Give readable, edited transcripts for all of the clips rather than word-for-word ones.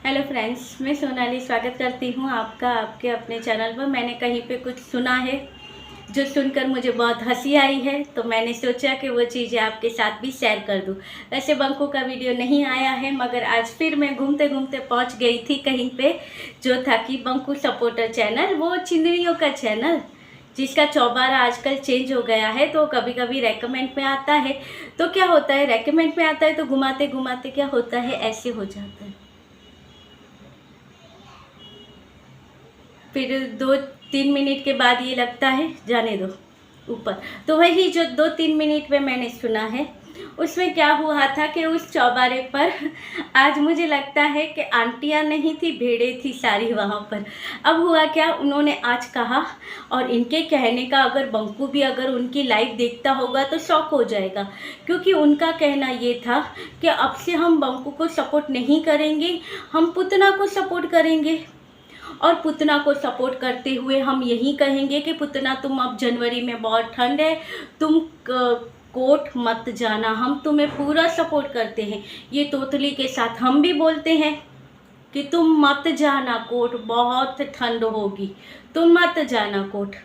Hello friends, मैं सोनाली स्वागत करती हूँ आपका आपके अपने चैनल पर। मैंने कहीं पे कुछ सुना है जो सुनकर मुझे बहुत हंसी आई है, तो मैंने सोचा कि वो चीज़ें आपके साथ भी शेयर कर दूँ। वैसे बंकू का वीडियो नहीं आया है, मगर आज फिर मैं घूमते घूमते पहुँच गई थी कहीं पे, जो था कि बंकू सपोर्टर चैनल, वो चिंदड़ियों का चैनल जिसका चौबारा आजकल चेंज हो गया है। तो कभी कभी रेकमेंड में आता है, तो क्या होता है, रेकमेंड में आता है तो घुमाते घुमाते क्या होता है, ऐसे हो जाता है। फिर 2-3 मिनट के बाद ये लगता है जाने दो ऊपर। तो वही जो 2-3 मिनट में मैंने सुना है, उसमें क्या हुआ था कि उस चौबारे पर आज मुझे लगता है कि आंटियां नहीं थी, भेड़ें थी सारी वहाँ पर। अब हुआ क्या, उन्होंने आज कहा, और इनके कहने का अगर बंकू भी अगर उनकी लाइव देखता होगा तो शॉक हो जाएगा, क्योंकि उनका कहना ये था कि अब से हम बंकू को सपोर्ट नहीं करेंगे, हम पुतना को सपोर्ट करेंगे। और पुतना को सपोर्ट करते हुए हम यही कहेंगे कि पुतना, तुम अब जनवरी में बहुत ठंड है, तुम कोर्ट मत जाना, हम तुम्हें पूरा सपोर्ट करते हैं। ये तोतली के साथ हम भी बोलते हैं कि तुम मत जाना कोर्ट, बहुत ठंड होगी, तुम मत जाना कोर्ट।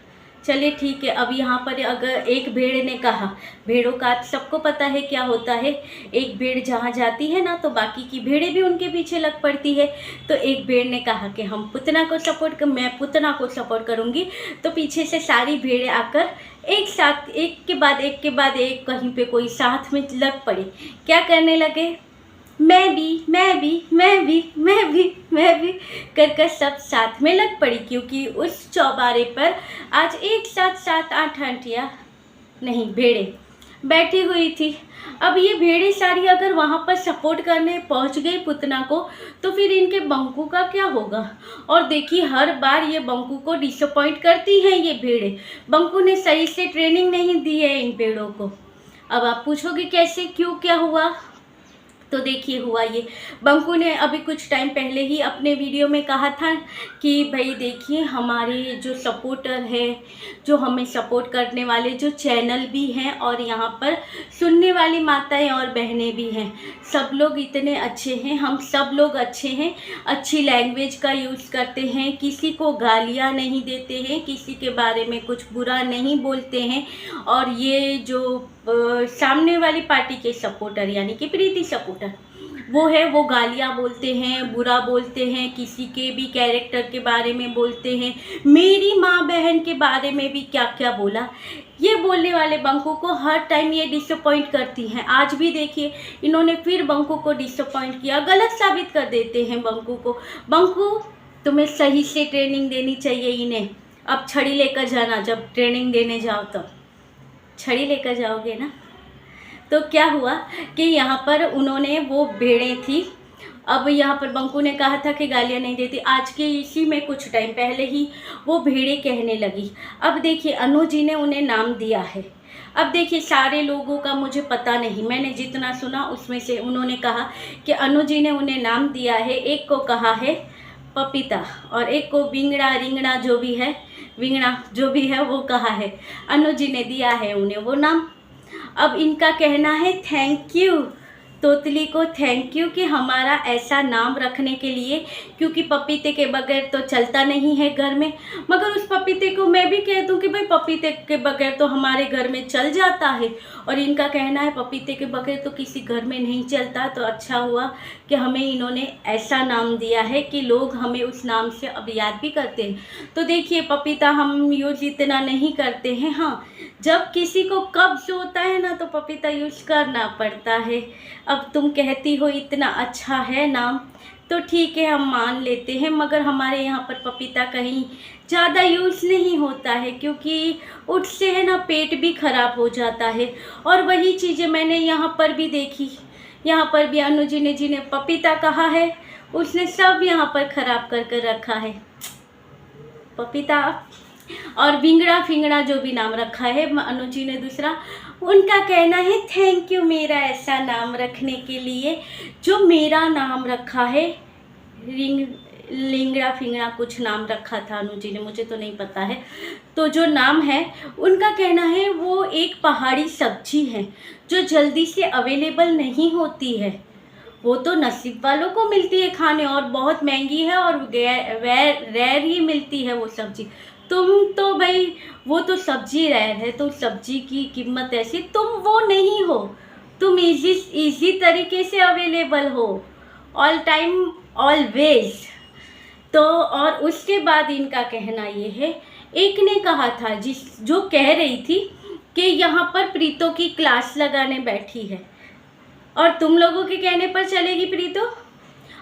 चलिए ठीक है। अब यहाँ पर अगर एक भेड़ ने कहा, भेड़ों का सबको पता है क्या होता है, एक भेड़ जहाँ जाती है ना तो बाकी की भेड़ें भी उनके पीछे लग पड़ती है। तो एक भेड़ ने कहा कि हम पुतना को सपोर्ट कर, मैं पुतना को सपोर्ट करूँगी। तो पीछे से सारी भेड़ें आकर एक साथ, एक के बाद एक के बाद एक, कहीं पे कोई साथ में लग पड़े। क्या करने लगे, मैं भी मैं भी मैं भी मैं भी मैं भी कर कर सब साथ में लग पड़ी, क्योंकि उस चौबारे पर आज एक साथ 7-8 आंटियाँ नहीं, भेड़ें बैठी हुई थी। अब ये भेड़ें सारी अगर वहाँ पर सपोर्ट करने पहुँच गई पुतना को, तो फिर इनके बंकू का क्या होगा। और देखिए हर बार ये बंकू को डिसअपॉइंट करती हैं ये भेड़ें। बंकू ने सही से ट्रेनिंग नहीं दी है इन भेड़ों को। अब आप पूछोगे कैसे, क्यों, क्या हुआ। तो देखिए हुआ ये, बंकू ने अभी कुछ टाइम पहले ही अपने वीडियो में कहा था कि भाई देखिए हमारे जो सपोर्टर है, जो हमें सपोर्ट करने वाले जो चैनल भी हैं और यहाँ पर सुनने वाली माताएं और बहनें भी हैं, सब लोग इतने अच्छे हैं, हम सब लोग अच्छे हैं, अच्छी लैंग्वेज का यूज़ करते हैं, किसी को गालियाँ नहीं देते हैं, किसी के बारे में कुछ बुरा नहीं बोलते हैं। और ये जो सामने वाली पार्टी के सपोर्टर यानी कि प्रीति सपोर्टर वो है, वो गालियाँ बोलते हैं, बुरा बोलते हैं, किसी के भी कैरेक्टर के बारे में बोलते हैं, मेरी माँ बहन के बारे में भी क्या क्या बोला। ये बोलने वाले बंकू को हर टाइम ये डिसअपॉइंट करती हैं। आज भी देखिए इन्होंने फिर बंकू को डिसअपॉइंट किया, गलत साबित कर देते हैं बंकू को। बंकू, तुम्हें सही से ट्रेनिंग देनी चाहिए इन्हें। अब छड़ी लेकर जाना, जब ट्रेनिंग देने जाओ तो छड़ी लेकर जाओगे ना। तो क्या हुआ कि यहाँ पर उन्होंने, वो भेड़ें थी, अब यहाँ पर बंकू ने कहा था कि गालियाँ नहीं देती, आज के इसी में कुछ टाइम पहले ही वो भेड़ें कहने लगी। अब देखिए अनु जी ने उन्हें नाम दिया है। अब देखिए सारे लोगों का मुझे पता नहीं, मैंने जितना सुना उसमें से उन्होंने कहा कि अनु जी ने उन्हें नाम दिया है। एक को कहा है पपीता और एक को बिंगड़ा रिंगड़ा जो भी है, विंगड़ा जो भी है वो कहा है, अनु जी ने दिया है उन्हें वो नाम। अब इनका कहना है थैंक यू तोतली को, थैंक यू कि हमारा ऐसा नाम रखने के लिए, क्योंकि पपीते के बगैर तो चलता नहीं है घर में। मगर उस पपीते को मैं भी कह दूं कि भाई पपीते के बगैर तो हमारे घर में चल जाता है, और इनका कहना है पपीते के बगैर तो किसी घर में नहीं चलता। तो अच्छा हुआ कि हमें इन्होंने ऐसा नाम दिया है कि लोग हमें उस नाम से अब याद भी करते हैं। तो देखिए पपीता हम यूज़ इतना नहीं करते हैं, हाँ जब किसी को कब्ज होता है ना तो पपीता यूज़ करना पड़ता है। अब तुम कहती हो इतना अच्छा है नाम, तो ठीक है हम मान लेते हैं, मगर हमारे यहाँ पर पपीता कहीं ज़्यादा यूज़ नहीं होता है, क्योंकि उससे है ना पेट भी खराब हो जाता है। और वही चीज़ें मैंने यहाँ पर भी देखी, यहाँ पर भी अनु जी ने जिन्हें पपीता कहा है उसने सब यहाँ पर खराब कर कर रखा है पपीता। और बिंगड़ा फिंगड़ा जो भी नाम रखा है अनु जी ने दूसरा, उनका कहना है थैंक यू मेरा ऐसा नाम रखने के लिए, जो मेरा नाम रखा है लिंगड़ा फिंगड़ा कुछ नाम रखा था अनु जी ने, मुझे तो नहीं पता है। तो जो नाम है उनका कहना है वो एक पहाड़ी सब्जी है जो जल्दी से अवेलेबल नहीं होती है, वो तो नसीब वालों को मिलती है खाने, और बहुत महंगी है और रेयर ही मिलती है वो सब्जी। तुम तो भाई, वो तो सब्जी रेयर है, तो सब्जी की कीमत ऐसी, तुम वो नहीं हो। तुम इजी तरीके से अवेलेबल हो, ऑल टाइम, ऑलवेज। तो और उसके बाद इनका कहना ये है, एक ने कहा था जो कह रही थी कि यहाँ पर प्रीतो की क्लास लगाने बैठी है और तुम लोगों के कहने पर चलेगी प्रीतो।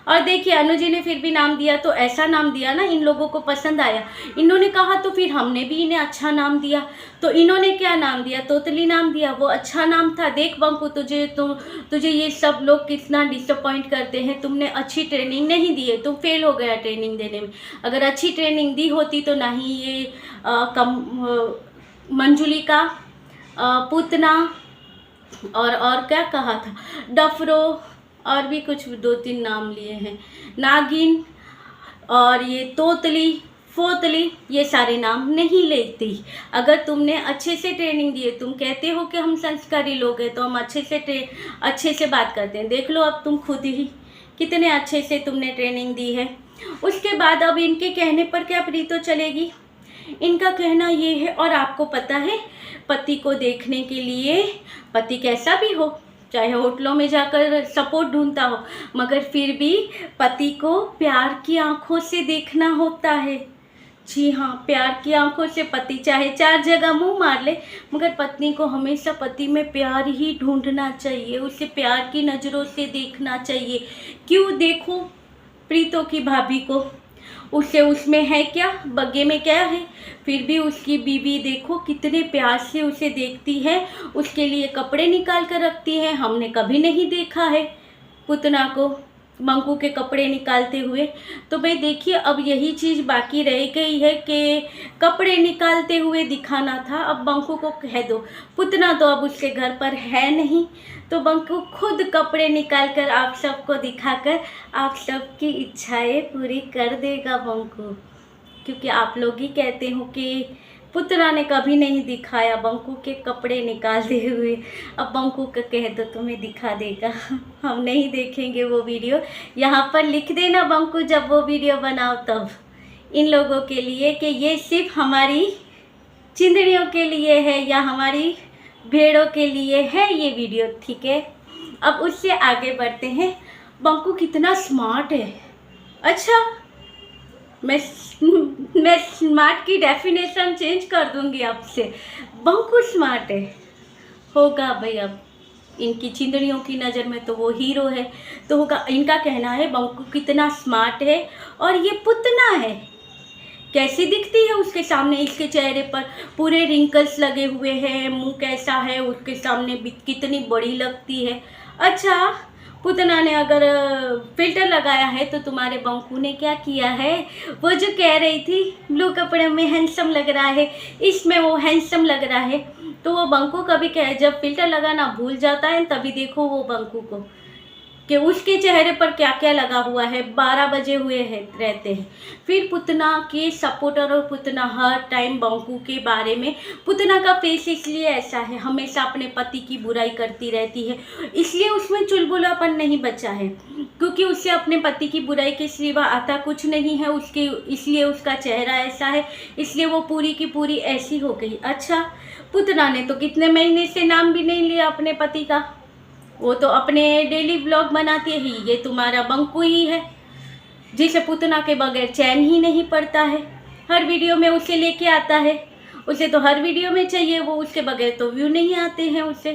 और देखिए अनु जी ने फिर भी नाम दिया, तो ऐसा नाम दिया ना, इन लोगों को पसंद आया। इन्होंने कहा तो फिर हमने भी इन्हें अच्छा नाम दिया। तो इन्होंने क्या नाम दिया? तोतली नाम दिया। वो अच्छा नाम था। देख बंकू, तुझे ये सब लोग कितना डिसअपॉइंट करते हैं। तुमने अच्छी ट्रेनिंग नहीं दी है, तुम फेल हो गया ट्रेनिंग देने में। अगर अच्छी ट्रेनिंग दी होती तो ना ही ये मंजुली का पूतना और क्या कहा था, डफरो, और भी कुछ 2-3 नाम लिए हैं, नागिन और ये तोतली, फोतली, ये सारे नाम नहीं लेती। अगर तुमने अच्छे से ट्रेनिंग दी है, तुम कहते हो कि हम संस्कारी लोग हैं तो हम अच्छे से बात करते हैं। देख लो अब तुम खुद ही कितने अच्छे से तुमने ट्रेनिंग दी है। उसके बाद अब इनके कहने पर क्या प्रीतो चलेगी? इनका कहना ये है, और आपको पता है पति को देखने के लिए, पति कैसा भी हो, चाहे होटलों में जाकर सपोर्ट ढूंढता हो, मगर फिर भी पति को प्यार की आंखों से देखना होता है। जी हाँ, प्यार की आंखों से। पति चाहे 4 जगह मुंह मार ले, मगर पत्नी को हमेशा पति में प्यार ही ढूंढना चाहिए, उसे प्यार की नज़रों से देखना चाहिए। क्यों? देखो प्रीतो की भाभी को, उसमें है क्या, बग्गे में क्या है, फिर भी उसकी बीवी देखो कितने प्यार से उसे देखती है, उसके लिए कपड़े निकाल कर रखती है। हमने कभी नहीं देखा है पुतना को बंकू के कपड़े निकालते हुए। तो भाई देखिए, अब यही चीज़ बाकी रह गई है कि कपड़े निकालते हुए दिखाना था। अब बंकू को कह दो, पुतना तो अब उसके घर पर है नहीं, तो बंकू खुद कपड़े निकाल कर आप सबको दिखाकर आप सबकी इच्छाएं पूरी कर देगा बंकू। क्योंकि आप लोग ही कहते हो कि पुत्रा ने कभी नहीं दिखाया बंकू के कपड़े निकालते हुए। अब बंकू का कह दो तुम्हें दिखा देगा। हम नहीं देखेंगे वो वीडियो। यहाँ पर लिख देना बंकू जब वो वीडियो बनाओ तब, इन लोगों के लिए कि ये सिर्फ हमारी चिंदड़ियों के लिए है या हमारी भेड़ों के लिए है ये वीडियो, ठीक है। अब उससे आगे बढ़ते हैं। बंकू कितना स्मार्ट है। अच्छा, मैं स्मार्ट की डेफिनेशन चेंज कर दूंगी आपसे। बंकू स्मार्ट है, होगा भाई। अब इनकी चिंदड़ियों की नज़र में तो वो हीरो है, तो होगा। इनका कहना है बंकू कितना स्मार्ट है। और ये पुतना है, कैसी दिखती है उसके सामने? इसके चेहरे पर पूरे रिंकल्स लगे हुए हैं, मुंह कैसा है उसके सामने, कितनी बड़ी लगती है। अच्छा, पुतना ने अगर फिल्टर लगाया है तो तुम्हारे बंकू ने क्या किया है? वो जो कह रही थी ब्लू कपड़े में हैंडसम लग रहा है, इसमें वो हैंडसम लग रहा है, तो वो बंकू कभी कह जब फिल्टर लगाना भूल जाता है तभी देखो वो बंकू को कि उसके चेहरे पर क्या क्या लगा हुआ है। 12 बजे हुए हैं रहते हैं। फिर पुतना के सपोर्टर और पुतना हर टाइम बंकू के बारे में, पुतना का फेस इसलिए ऐसा है, हमेशा अपने पति की बुराई करती रहती है, इसलिए उसमें चुलबुलापन नहीं बचा है, क्योंकि उससे अपने पति की बुराई के सिवा आता कुछ नहीं है उसके, इसलिए उसका चेहरा ऐसा है, इसलिए वो पूरी की पूरी ऐसी हो गई। अच्छा, पुतना ने तो कितने महीने से नाम भी नहीं लिया अपने पति का, वो तो अपने डेली ब्लॉग बनाती ही। ये तुम्हारा बंकू ही है जिसे पुतना के बगैर चैन ही नहीं पड़ता है, हर वीडियो में उसे लेके आता है, उसे तो हर वीडियो में चाहिए वो, उसके बगैर तो व्यू नहीं आते हैं उसे।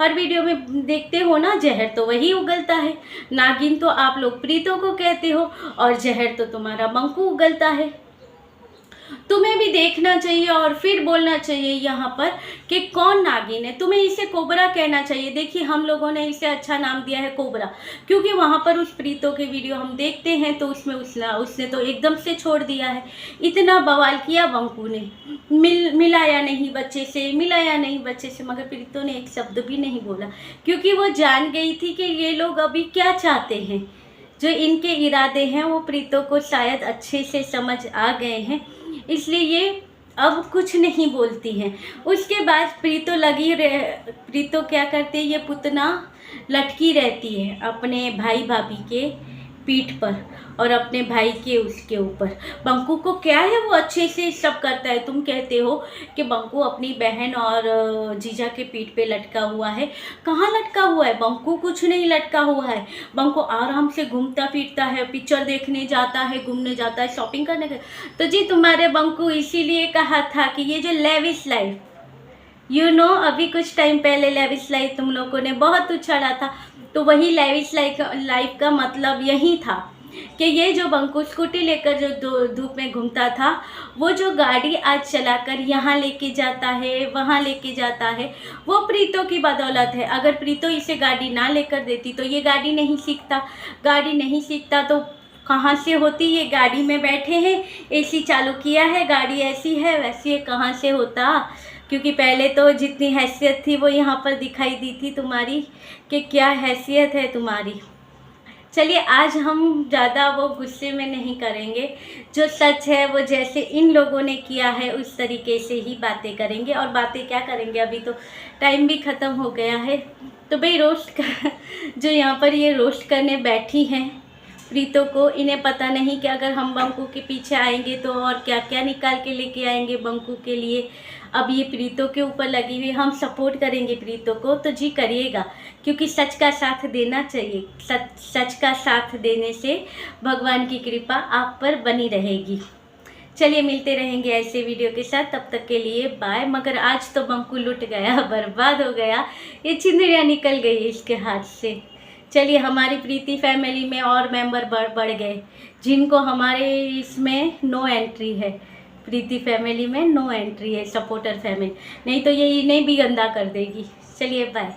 हर वीडियो में देखते हो ना, जहर तो वही उगलता है। नागिन तो आप लोग प्रीतो को कहते हो और जहर तो तुम्हारा बंकू उगलता है। तुम्हें भी देखना चाहिए और फिर बोलना चाहिए यहाँ पर कि कौन नागिन है। तुम्हें इसे कोबरा कहना चाहिए। देखिए, हम लोगों ने इसे अच्छा नाम दिया है कोबरा, क्योंकि वहाँ पर उस प्रीतो के वीडियो हम देखते हैं तो उसमें उसने तो एकदम से छोड़ दिया है। इतना बवाल किया बंकू ने, मिलाया नहीं बच्चे से, मगर प्रीतो ने एक शब्द भी नहीं बोला, क्योंकि वो जान गई थी कि ये लोग अभी क्या चाहते हैं। जो इनके इरादे हैं वो प्रीतो को शायद अच्छे से समझ आ गए हैं, इसलिए ये अब कुछ नहीं बोलती हैं। उसके बाद प्रीतो क्या करते, ये पुतना लटकी रहती है अपने भाई भाभी के पीठ पर और अपने भाई के उसके ऊपर। बंकू को क्या है, वो अच्छे से सब करता है। तुम कहते हो कि बंकू अपनी बहन और जीजा के पीठ पे लटका हुआ है। कहाँ लटका हुआ है? बंकू कुछ नहीं लटका हुआ है। बंकू आराम से घूमता फिरता है, पिक्चर देखने जाता है, घूमने जाता है, शॉपिंग करने का। तो जी तुम्हारे बंकू इसीलिए कहा था कि ये जो लेविश लाइफ, अभी कुछ टाइम पहले लेविश लाइफ तुम लोगों ने बहुत उछाला था, तो वही लेविश लाइफ का मतलब यही था कि ये जो बंकू स्कूटी लेकर जो धूप में घूमता था, वो जो गाड़ी आज चलाकर यहाँ लेके जाता है, वहाँ लेके जाता है, वो प्रीतो की बदौलत है। अगर प्रीतो इसे गाड़ी ना लेकर देती तो ये गाड़ी नहीं सीखता तो कहाँ से होती? ये गाड़ी में बैठे हैं, एसी चालू किया है, गाड़ी ऐसी है वैसी है, कहाँ से होता? क्योंकि पहले तो जितनी हैसियत थी वो यहाँ पर दिखाई दी थी तुम्हारी, कि क्या हैसियत है तुम्हारी। चलिए आज हम ज़्यादा वो गुस्से में नहीं करेंगे, जो सच है वो जैसे इन लोगों ने किया है उस तरीके से ही बातें करेंगे। और बातें क्या करेंगे, अभी तो टाइम भी ख़त्म हो गया है। तो भाई जो यहाँ पर ये रोस्ट करने बैठी हैं प्रीतो को, इन्हें पता नहीं कि अगर हम बंकू के पीछे आएंगे तो और क्या क्या निकाल के लेके आएंगे बंकू के लिए। अब ये प्रीतो के ऊपर लगी हुई, हम सपोर्ट करेंगे प्रीतो को, तो जी करिएगा, क्योंकि सच का साथ देना चाहिए। सच का साथ देने से भगवान की कृपा आप पर बनी रहेगी। चलिए मिलते रहेंगे ऐसे वीडियो के साथ, तब तक के लिए बाय। मगर आज तो बंकू लुट गया, बर्बाद हो गया, ये चिंदड़ियाँ निकल गई इसके हाथ से। चलिए हमारी प्रीति फैमिली में और मेंबर बढ़ गए, जिनको हमारे इसमें नो एंट्री है। प्रीति फैमिली में नो एंट्री है, सपोर्टर फैमिली, नहीं तो ये इन्हें भी गंदा कर देगी। चलिए बाय।